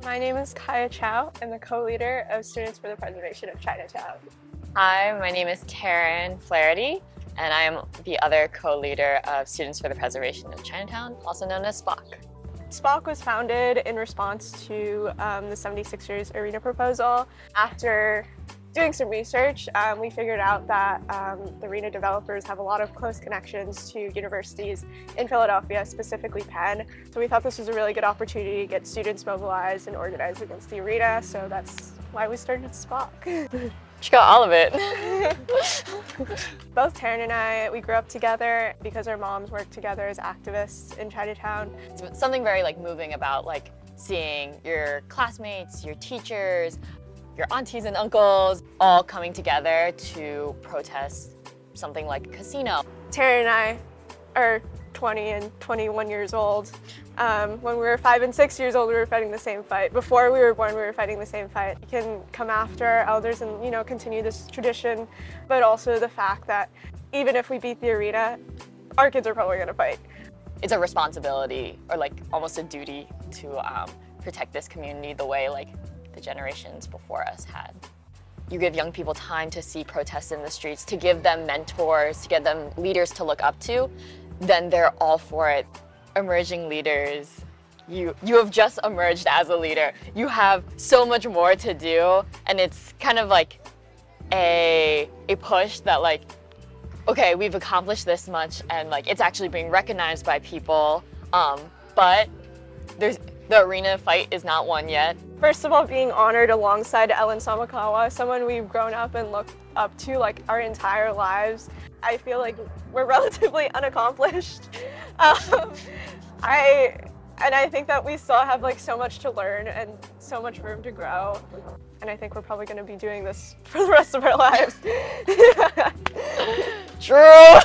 My name is Kaya Chow. I'm the co-leader of Students for the Preservation of Chinatown. Hi, my name is Taryn Flaherty, and I am the other co-leader of Students for the Preservation of Chinatown, also known as SPOC. SPOC was founded in response to the 76ers arena proposal. After doing some research, we figured out that the arena developers have a lot of close connections to universities in Philadelphia, specifically Penn. So we thought this was a really good opportunity to get students mobilized and organized against the arena. So that's why we started SPOC. She got all of it. Both Taryn and I, we grew up together because our moms worked together as activists in Chinatown. It's something very moving about seeing your classmates, your teachers, your aunties and uncles all coming together to protest something like a casino. Taryn and I are 20 and 21 years old. When we were 5 and 6 years old, we were fighting the same fight. Before we were born, we were fighting the same fight. We can come after our elders and, continue this tradition, but also the fact that even if we beat the arena, our kids are probably gonna fight. It's a responsibility, or almost a duty, to protect this community the way the generations before us had. You give young people time to see protests in the streets, to give them mentors, to give them leaders to look up to, then they're all for it. Emerging leaders, you have just emerged as a leader. You have so much more to do, and it's kind of a push that okay, we've accomplished this much, and it's actually being recognized by people, but the arena fight is not won yet. First of all, being honored alongside Ellen Samakawa, someone we've grown up and looked up to our entire lives. I feel like we're relatively unaccomplished. I think that we still have so much to learn and so much room to grow. And I think we're probably going to be doing this for the rest of our lives. True!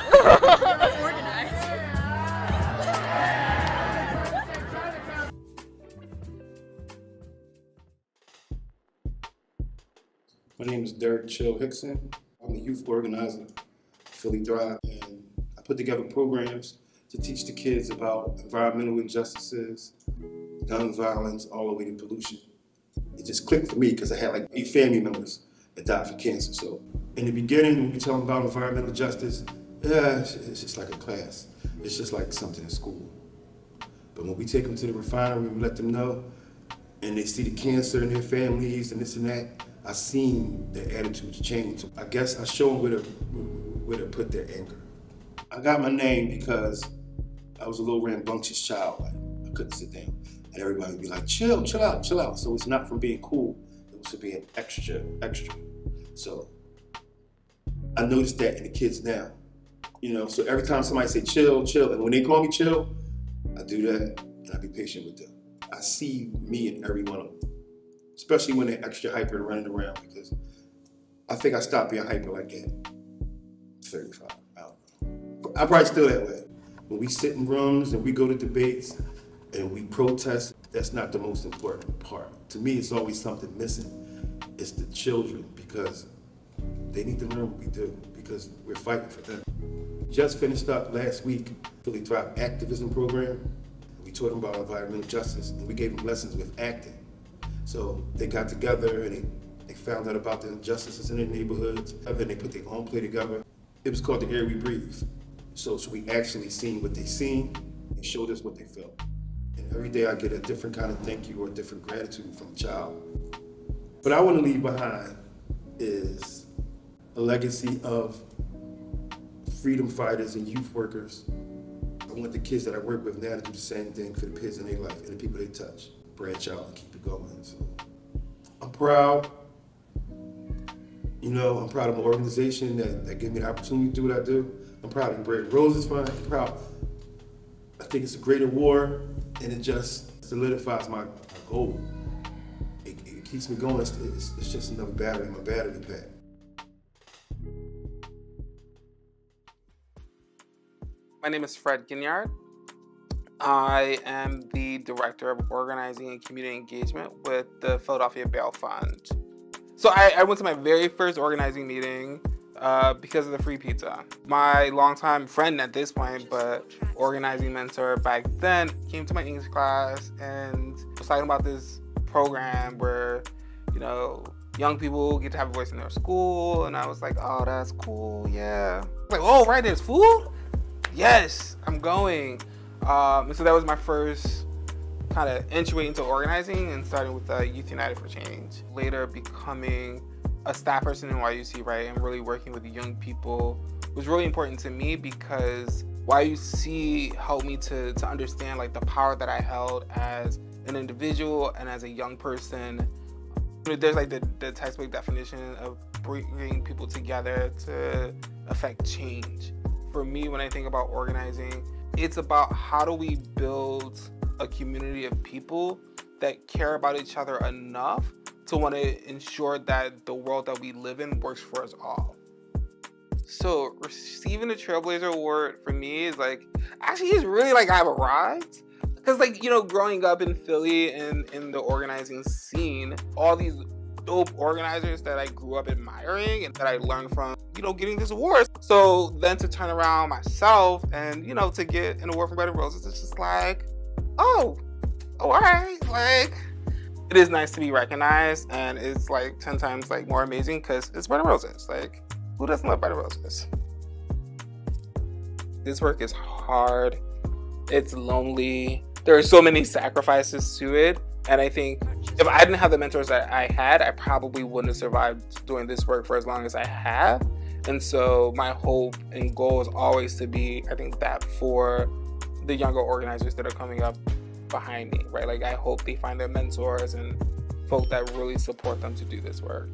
My name is Derek Chill Hickson. I'm the youth organizer of Philly Thrive, and I put together programs to teach the kids about environmental injustices, gun violence, all the way to pollution. It just clicked for me because I had 8 family members that died from cancer. So in the beginning, when we tell them about environmental justice, it's just like a class. It's just like something in school. But when we take them to the refinery, we let them know, and they see the cancer in their families and this and that, I seen their attitudes change. I guess I show them where to put their anger. I got my name because I was a little rambunctious child. I couldn't sit down. And everybody would be like, chill out, chill out. So it's not from being cool, it was from being extra. So I noticed that in the kids now. So every time somebody say chill, and when they call me chill, I do that and I be patient with them. I see me in every one of them. Especially when they're extra hyper and running around, because I think I stopped being hyper like that 35, I don't know. I'm probably still that way. When we sit in rooms and we go to debates and we protest, that's not the most important part. To me, it's always something missing. It's the children, because they need to learn what we do, because we're fighting for them. Just finished up last week, Philly Thrive activism program. We taught them about environmental justice, and we gave them lessons with acting. So they got together and they found out about the injustices in their neighborhoods, and then they put their own play together. It was called The Air We Breathe. So we actually seen what they seen and showed us what they felt. And every day I get a different kind of thank you or a different gratitude from a child. What I want to leave behind is a legacy of freedom fighters and youth workers. I want the kids that I work with now to do the same thing for the kids in their life and the people they touch. Branch out and keep it going. So I'm proud. I'm proud of my organization that gave me the opportunity to do what I do. I'm proud of Bread Roses Fund. I'm proud. I think it's a great award, and it just solidifies my goal. It keeps me going. It's just another battery in my battery pack. My name is Fred Ginyard. I am the Director of Organizing and Community Engagement with the Philadelphia Bail Fund. So I went to my very first organizing meeting because of the free pizza. My longtime friend at this point, but organizing mentor back then, came to my English class and was talking about this program where, you know, young people get to have a voice in their school, and I was like, oh, that's cool, yeah. Like, oh, right, there's food? Yes, I'm going. And so that was my first kind of entry into organizing, and starting with Youth United for Change. Later becoming a staff person in YUC, right, and really working with young people was really important to me, because YUC helped me to understand like the power that I held as an individual and as a young person. There's like the textbook definition of bringing people together to affect change. For me, when I think about organizing, it's about how do we build a community of people that care about each other enough to want to ensure that the world that we live in works for us all. So receiving the Trailblazer Award for me is like, actually it's really like I've arrived. Because like, you know, growing up in Philly and in the organizing scene, all these dope organizers that I grew up admiring and that I learned from, you know, getting this award. So then to turn around myself and, you know, to get an award from Bed of Roses, it's just like, oh, all right. Like, it is nice to be recognized, and it's like 10 times like more amazing because it's Bed of Roses. Like, who doesn't love Bed of Roses? This work is hard. It's lonely. There are so many sacrifices to it. And I think if I didn't have the mentors that I had, I probably wouldn't have survived doing this work for as long as I have. And so my hope and goal is always to be, I think, that for the younger organizers that are coming up behind me, right? Like, I hope they find their mentors and folk that really support them to do this work.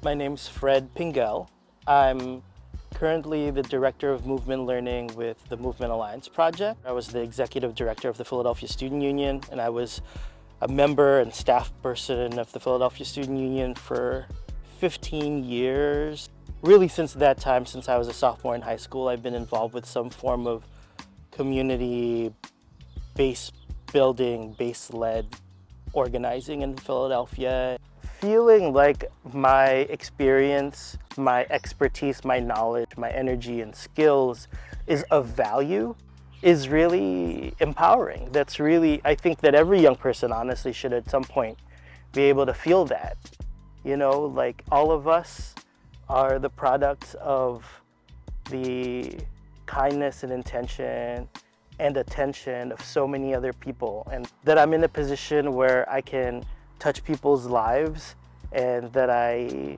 My name's Fred Pingel. I'm currently the Director of Movement Learning with the Movement Alliance Project. I was the Executive Director of the Philadelphia Student Union, and I was a member and staff person of the Philadelphia Student Union for 15 years. Really since that time, since I was a sophomore in high school, I've been involved with some form of community base building, base-led organizing in Philadelphia. Feeling like my experience, my expertise, my knowledge, my energy and skills is of value is really empowering. That's really, I think that every young person honestly should at some point be able to feel that. You know, like all of us are the products of the kindness and intention and attention of so many other people, and that I'm in a position where I can touch people's lives and that I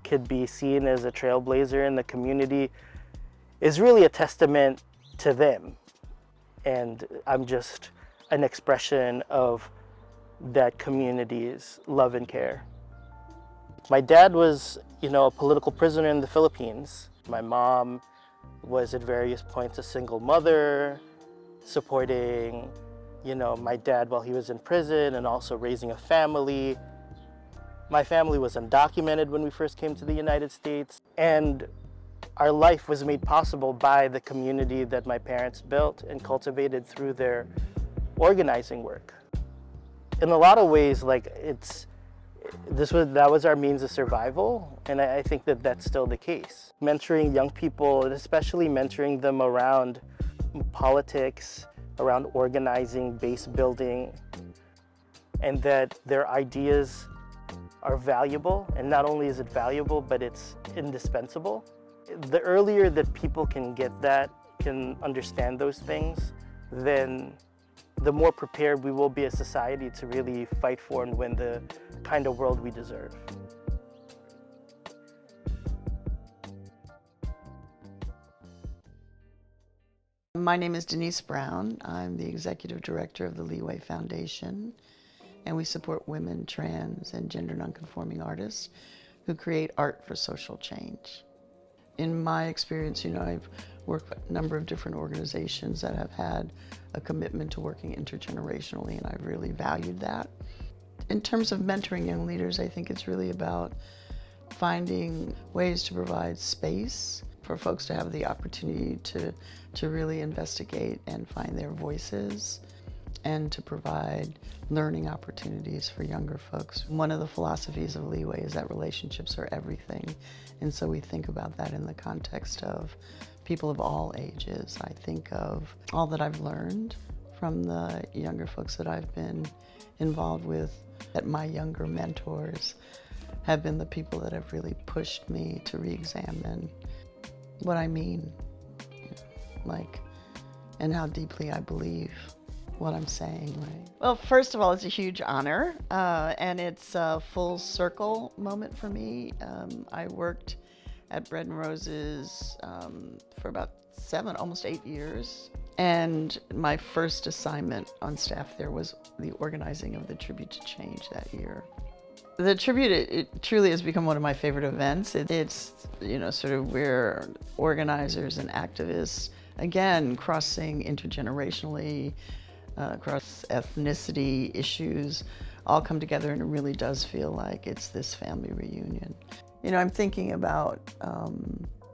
could be seen as a trailblazer in the community is really a testament to them. And I'm just an expression of that community's love and care. My dad was, you know, a political prisoner in the Philippines. My mom was at various points a single mother, supporting, you know, my dad while he was in prison and also raising a family. My family was undocumented when we first came to the United States, and our life was made possible by the community that my parents built and cultivated through their organizing work. In a lot of ways, like that was our means of survival, and I think that that's still the case. Mentoring young people, and especially mentoring them around politics, around organizing, base building, and that their ideas are valuable. And not only is it valuable, but it's indispensable. The earlier that people can get that, can understand those things, then the more prepared we will be as a society to really fight for and win the kind of world we deserve. My name is Denise Brown. I'm the Executive Director of the Leeway Foundation, and we support women, trans, and gender nonconforming artists who create art for social change. In my experience, you know, I've worked with a number of different organizations that have had a commitment to working intergenerationally, and I've really valued that. In terms of mentoring young leaders, I think it's really about finding ways to provide space for folks to have the opportunity to really investigate and find their voices, and to provide learning opportunities for younger folks. One of the philosophies of Leeway is that relationships are everything, and so we think about that in the context of people of all ages. I think of all that I've learned from the younger folks that I've been involved with, that my younger mentors have been the people that have really pushed me to re-examine what I mean, and how deeply I believe what I'm saying, right? Well, first of all, it's a huge honor, and it's a full circle moment for me. I worked at Bread and Roses for about 7, almost 8 years. And my first assignment on staff there was the organizing of the Tribute to Change that year. The tribute, it truly has become one of my favorite events. It's, sort of where organizers and activists, again, crossing intergenerationally, across ethnicity issues, all come together, and it really does feel like it's this family reunion. I'm thinking about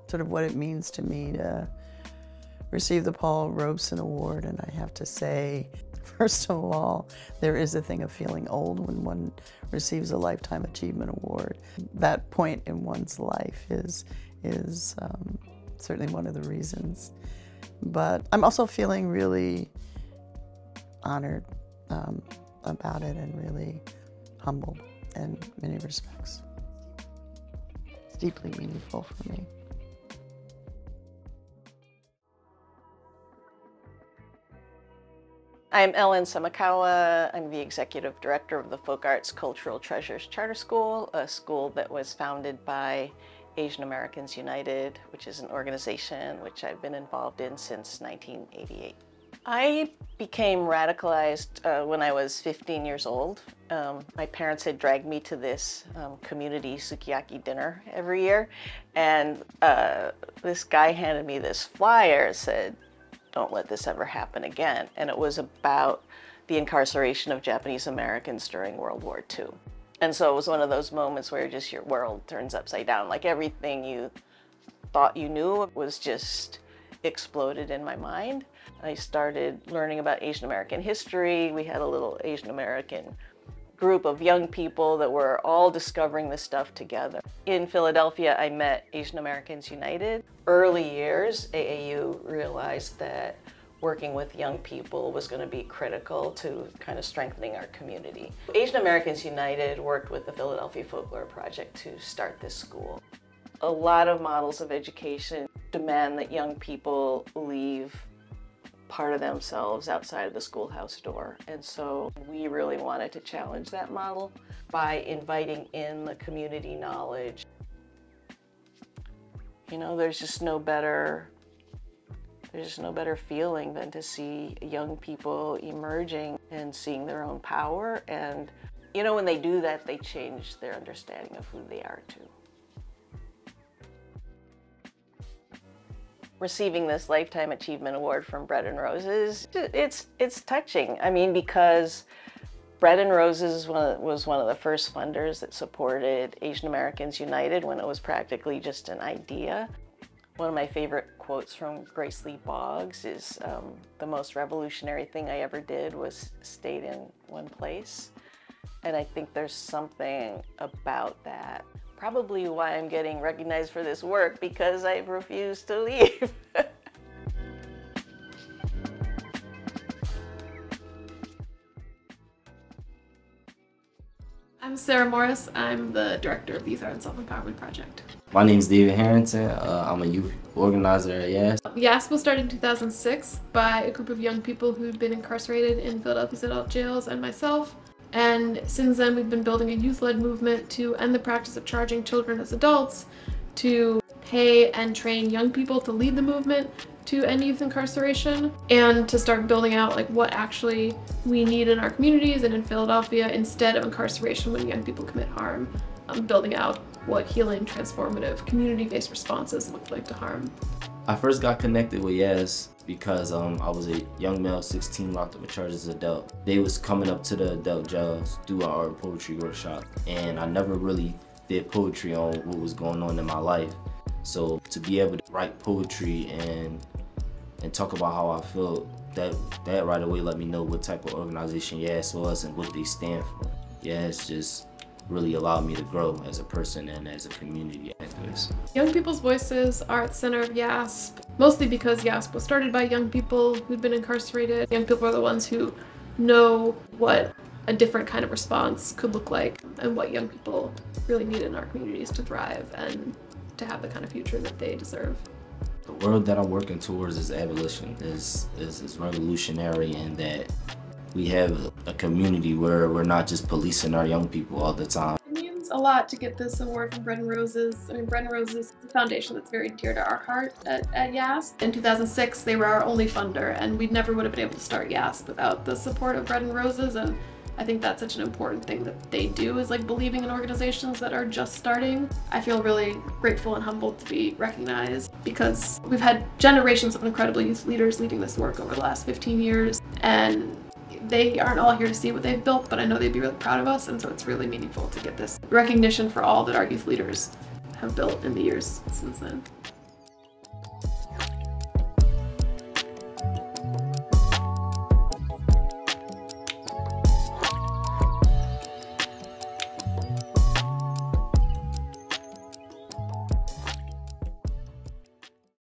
sort of what it means to me to receive the Paul Robeson Award, and I have to say, first of all, there is a thing of feeling old when one receives a Lifetime Achievement Award. That point in one's life is certainly one of the reasons. But I'm also feeling really honored about it, and really humbled in many respects. It's deeply meaningful for me. I'm Ellen Samakawa. I'm the Executive Director of the Folk Arts Cultural Treasures Charter School, a school that was founded by Asian Americans United, which is an organization which I've been involved in since 1988. I became radicalized when I was 15 years old. My parents had dragged me to this community sukiyaki dinner every year, and this guy handed me this flyer, said, "Don't let this ever happen again." And it was about the incarceration of Japanese Americans during World War II. And so it was one of those moments where just your world turns upside down. Like everything you thought you knew was just exploded in my mind. I started learning about Asian American history. We had a little Asian American group of young people that were all discovering this stuff together. In Philadelphia, I met Asian Americans United. Early years, AAU realized that working with young people was going to be critical to kind of strengthening our community. Asian Americans United worked with the Philadelphia Folklore Project to start this school. A lot of models of education demand that young people leave part of themselves outside of the schoolhouse door. And so we really wanted to challenge that model by inviting in the community knowledge. There's just no better feeling than to see young people emerging and seeing their own power. And when they do that, they change their understanding of who they are too. Receiving this Lifetime Achievement Award from Bread and Roses, it's touching. I mean, because Bread and Roses was one of the first funders that supported Asian Americans United when it was practically just an idea. One of my favorite quotes from Grace Lee Boggs is, "The most revolutionary thing I ever did was stayed in one place." And I think there's something about that. Probably why I'm getting recognized for this work, because I've refused to leave. I'm Sarah Morris. I'm the director of the Youth Art and Self-Empowerment Project. My name is David Harrington. I'm a youth organizer at YAS. YAS was started in 2006 by a group of young people who'd been incarcerated in Philadelphia's adult jails and myself. And since then, we've been building a youth-led movement to end the practice of charging children as adults, to pay and train young people to lead the movement to end youth incarceration, and to start building out what actually we need in our communities and in Philadelphia instead of incarceration when young people commit harm, building out what healing, transformative, community-based responses look like to harm. I first got connected with YAS because I was a young male, 16, locked up with charges as an adult. They was coming up to the adult jails, do our art and poetry workshop, and I never really did poetry on what was going on in my life. So to be able to write poetry and talk about how I feel that right away let me know what type of organization YAS was and what they stand for. YAS just really allowed me to grow as a person and as a community activist. Young people's voices are at the center of YASP, mostly because YASP was started by young people who'd been incarcerated. Young people are the ones who know what a different kind of response could look like and what young people really need in our communities to thrive and to have the kind of future that they deserve. The world that I'm working towards is abolition, is revolutionary in that we have a community where we're not just policing our young people all the time. It means a lot to get this award from Bread and Roses. I mean, Bread and Roses is a foundation that's very dear to our heart at YASP. In 2006, they were our only funder, and we never would have been able to start YASP without the support of Bread and Roses, and I think that's such an important thing that they do, is like believing in organizations that are just starting. I feel really grateful and humbled to be recognized because we've had generations of incredible youth leaders leading this work over the last 15 years, and they aren't all here to see what they've built, but I know they'd be really proud of us, and so it's really meaningful to get this recognition for all that our youth leaders have built in the years since then.